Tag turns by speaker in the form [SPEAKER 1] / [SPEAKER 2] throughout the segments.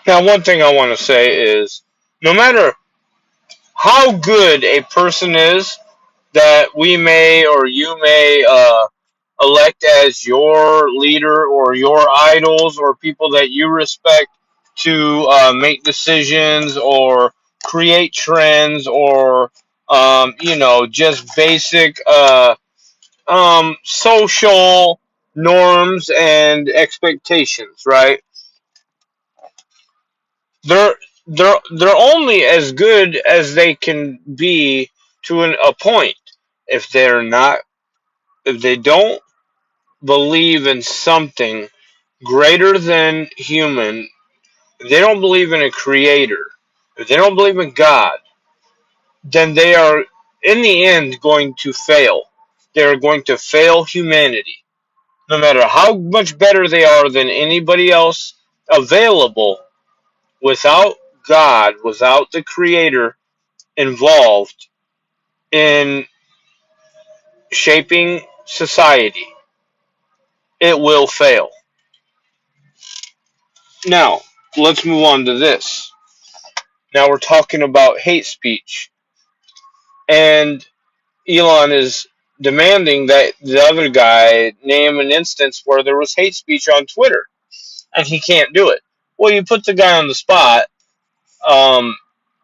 [SPEAKER 1] Now, one thing I want to say is, no matter how good a person is that we may or you may elect as your leader or your idols or people that you respect to make decisions or create trends or just basic social norms and expectations, right? they're they're only as good as they can be to a point. If they're not, if they don't believe in something greater than human, if they don't believe in a creator, if they don't believe in God, then they are in the end going to fail. They are going to fail humanity. No matter how much better they are than anybody else available, without God, without the creator involved in shaping society, it will fail. Now, let's move on to this. Now we're talking about hate speech, and Elon is demanding that the other guy name an instance where there was hate speech on Twitter, and he can't do it. Well, you put the guy on the spot. Um,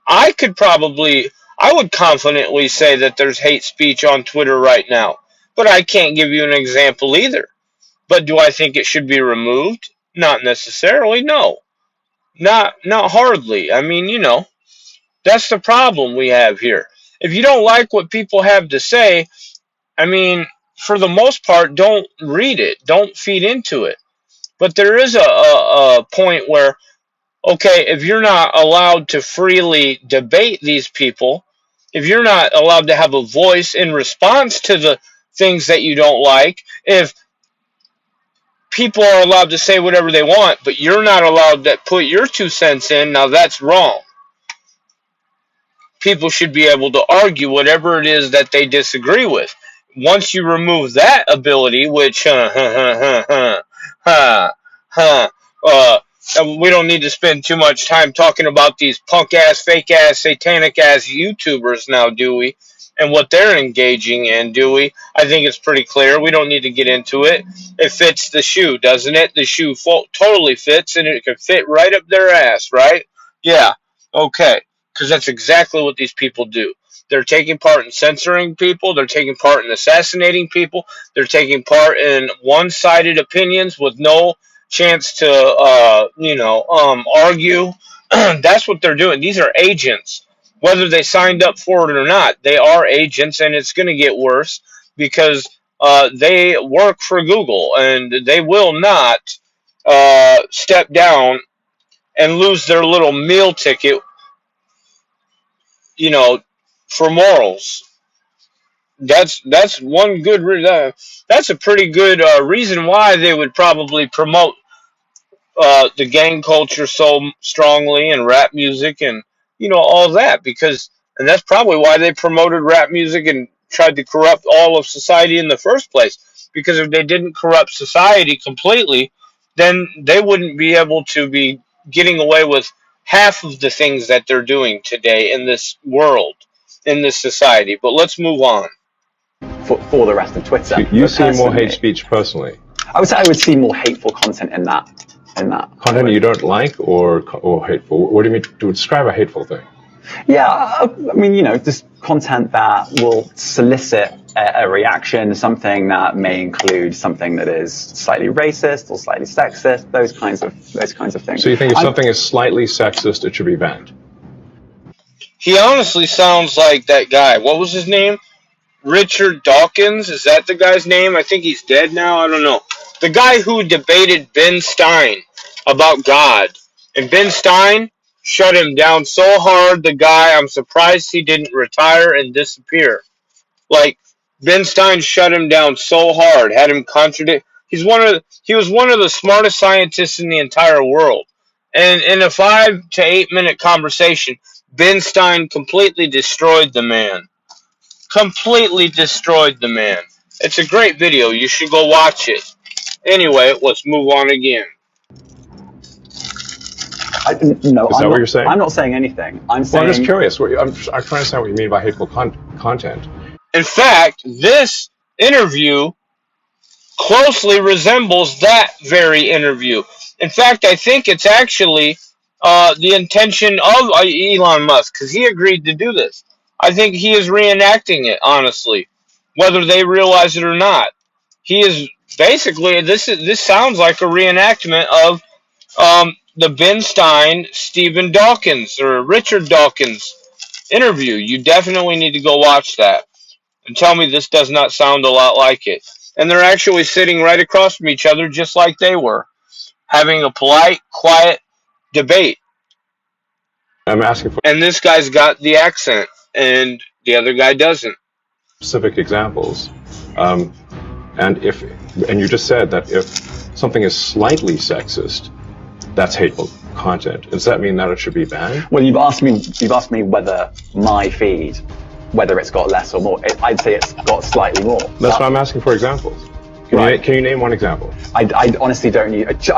[SPEAKER 1] I could probably, I would confidently say that there's hate speech on Twitter right now, but I can't give you an example either. But do I think it should be removed? Not necessarily, no. Not hardly. I mean, that's the problem we have here. If you don't like what people have to say, I mean, for the most part, don't read it. Don't feed into it. But there is a point where, okay, if you're not allowed to freely debate these people, if you're not allowed to have a voice in response to the things that you don't like, if people are allowed to say whatever they want, but you're not allowed to put your 2 cents in, now that's wrong. People should be able to argue whatever it is that they disagree with. Once you remove that ability, which, we don't need to spend too much time talking about these punk ass, fake ass, satanic ass YouTubers now, do we? And what they're engaging in, do we? I think it's pretty clear. We don't need to get into it. It fits the shoe, doesn't it? The shoe totally fits, and it can fit right up their ass, right? Yeah, okay. Because that's exactly what these people do. They're taking part in censoring people. They're taking part in assassinating people. They're taking part in one-sided opinions with no chance to, argue. That's what they're doing. These are agents. Whether they signed up for it or not, they are agents, and it's going to get worse because they work for Google, and they will not step down and lose their little meal ticket, you know, for morals. That's one good. That's a pretty good reason why they would probably promote the gang culture so strongly and rap music and all that because and that's probably why they promoted rap music and tried to corrupt all of society in the first place. Because if they didn't corrupt society completely, then they wouldn't be able to be getting away with half of the things that they're doing today in this world, in this society. But let's move on.
[SPEAKER 2] For the rest of Twitter.
[SPEAKER 3] You see more hate speech personally?
[SPEAKER 2] I would say I would see more hateful content in that.
[SPEAKER 3] Content you don't like or hateful? What do you mean to describe a hateful thing?
[SPEAKER 2] Yeah, I mean, just content that will solicit a reaction, something that may include something that is slightly racist or slightly sexist, those kinds of things.
[SPEAKER 3] So you think if something is slightly sexist, it should be banned?
[SPEAKER 1] He honestly sounds like that guy. What was his name? Richard Dawkins? Is that the guy's name? I think he's dead now. I don't know. The guy who debated Ben Stein about God. And Ben Stein shut him down so hard, the guy, I'm surprised he didn't retire and disappear. Like, Ben Stein shut him down so hard, had him contradict. He was one of the smartest scientists in the entire world. And in a 5 to 8 minute conversation, Ben Stein completely destroyed the man. Completely destroyed the man. It's a great video. You should go watch it. Anyway, let's move on again.
[SPEAKER 2] No,
[SPEAKER 3] Is that what you're saying?
[SPEAKER 2] I'm not saying anything. I'm
[SPEAKER 3] Well,
[SPEAKER 2] saying.
[SPEAKER 3] I'm just curious. I'm trying to understand what you mean by hateful content.
[SPEAKER 1] In fact, this interview closely resembles that very interview. In fact, I think it's actually the intention of Elon Musk, because he agreed to do this. I think he is reenacting it, honestly, whether they realize it or not. He is basically this sounds like a reenactment of the Ben Stein, Stephen Dawkins, or Richard Dawkins interview. You definitely need to go watch that and tell me this does not sound a lot like it. And they're actually sitting right across from each other just like they were, having a polite, quiet debate.
[SPEAKER 3] I'm asking for
[SPEAKER 1] And this guy's got the accent, and the other guy doesn't.
[SPEAKER 3] specific examples. And you just said that if something is slightly sexist, that's hateful content. Does that mean that it should be banned?
[SPEAKER 2] Well, you've asked me whether my feed, whether it's got less or more. I'd say it's got slightly more.
[SPEAKER 3] That's why I'm asking for examples. Can you name one example?
[SPEAKER 2] I honestly don't use.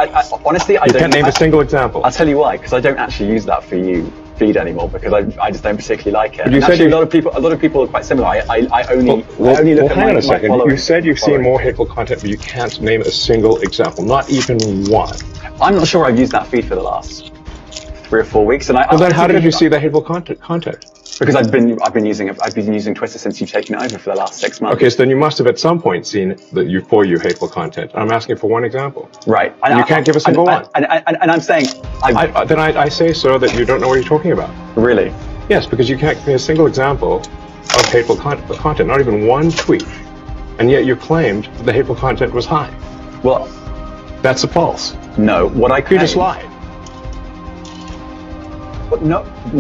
[SPEAKER 2] Honestly, I
[SPEAKER 3] You
[SPEAKER 2] don't.
[SPEAKER 3] can't name a single example.
[SPEAKER 2] I'll tell you why, because I don't actually use that for you feed anymore, because I just don't particularly like it.
[SPEAKER 3] But you
[SPEAKER 2] And
[SPEAKER 3] said
[SPEAKER 2] actually, a lot of people are quite similar. I only look at
[SPEAKER 3] hang on
[SPEAKER 2] my
[SPEAKER 3] a second.
[SPEAKER 2] following.
[SPEAKER 3] You said you've seen more hateful content, but you can't name a single example, not even one.
[SPEAKER 2] I'm not sure I've used that feed for the last 3 or 4 weeks, and
[SPEAKER 3] Well, then how did you see the hateful content?
[SPEAKER 2] Because I've been using Twitter since you've taken it over for the last 6 months.
[SPEAKER 3] Okay, so then you must have at some point seen for you hateful content. I'm asking for one example.
[SPEAKER 2] Right.
[SPEAKER 3] And you can't give a single one.
[SPEAKER 2] And I'm saying...
[SPEAKER 3] Then I say, sir, that you don't know what you're talking about.
[SPEAKER 2] Really?
[SPEAKER 3] Yes, because you can't give me a single example of hateful content, not even one tweet. And yet you claimed the hateful content was high.
[SPEAKER 2] Well...
[SPEAKER 3] That's false.
[SPEAKER 2] No, what I claim...
[SPEAKER 3] You just lied.
[SPEAKER 2] No...